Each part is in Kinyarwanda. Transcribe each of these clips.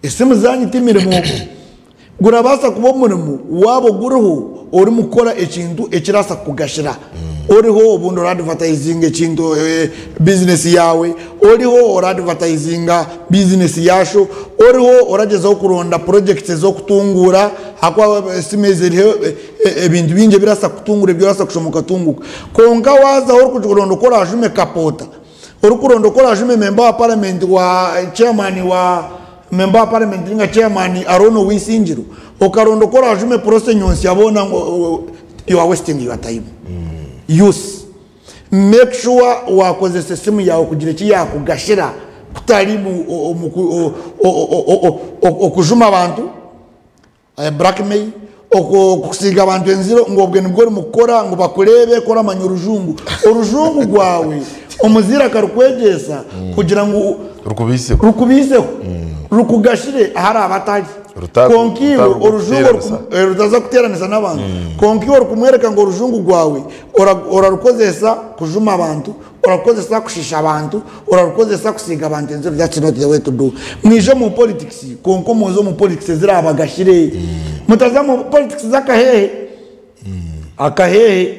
ese muzanyita imirimo gurabasa kuba umurimo wabo guruhu uri mukora ikintu ekirasa kugashira oriho ubundi advertising ikintu business yawe oriho advertising business yasho oriho oragezaho kuronda projects zo kutungura akwa simezeriho ebintu binje birasa kutungura ibyo rasa kushomoka tunguka konka waza uri kuronda ukora ajume kapota uri kuronda ukora ajume member wa parliament wa chairman wa member parliament nga chairman arono wisinjiro okarondo kora ajume process nyonsi yabona you are wasting your time use make sure wakoze system yawe kugira ki yakugashira kutarimu okujuma abantu blackmail okusiga abantu enziro ngobwe nibwo mukora ngo bakurebe kora amanyurujungu urujungu gwawe omuzira karukwegesa kugira ngo rukubiseho rukugashire ahari abatari konkiwe urujungu rutaza kuteranisa n'abantu konkiwe rukumwereka ngo urujungu gwawe orarukozesa kujuma abantu orarukozesa kushisha abantu orarukozesa kusiga abantu enziro. That's not the way to do. Mwije mu politics konko muzo mu politics zira abagashire mutaza mu politics zakahehe akahehe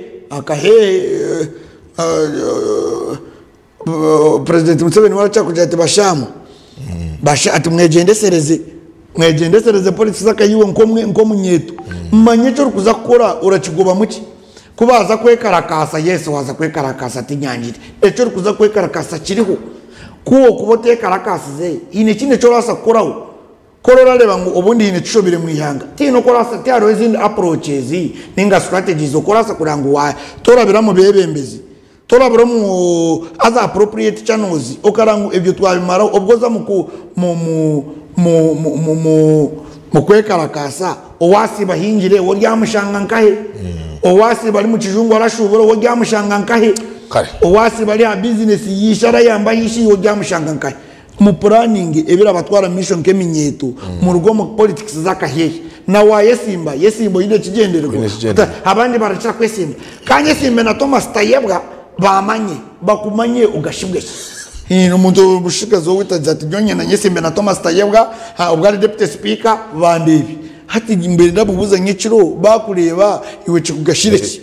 President Museveni waracha kujati bashamu basha atumwegendesereze politics zakayiwe nkomunyeto manyecho rukuza gukora urakigoba muki kubaza kwekarakasa yesu waza kwekarakasa tinyanjire echo rukuza kwekarakasa kiriho kuwo kubote karakasa ze ine kine cyo rasa koraho korora reba ngo ubundi ine cishobire mu ihanga tino korasa tyaro izindi approaches ninga strategies okorasa kurango wa torabira mu bebembezi torabira mu as appropriate channels okarango ebyo twabimara obwoza mu kwekarakasa owasi bahingire wo ryamushanga nkahe owasi bari mu kijungu arashubura wo ryamushanga nkahe owasi bari ha business yishara yamba yishi wo ryamushanga nkahe mu planning ebira abatwara mission keminyeto mu rugo mu politics zakahehe na wa yesimba yine kigenderego abandi baracha kwesimba kanye simbe na Thomas Tayebwa bamanye bakumanye ugashibwe umuntu bushigazo witajati byonye na Nyesimbe na Thomas Tayebwa ubwari deputy speaker bandebi hati imbere ndabubuza nk'ikiro bakureba iwe kigashireki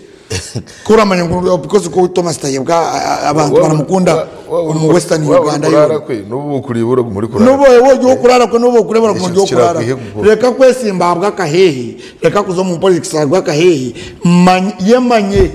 kuramanya ngo because ko Thomas Tayebwa abantu baramukunda mu Western Uganda yo nubu kuribura muri kurara nubo woje kurara ko nubo kurebara ko ndio kurara reka kwesimba abwa kahehe reka kuzo mu politics abwa kahehe yemanye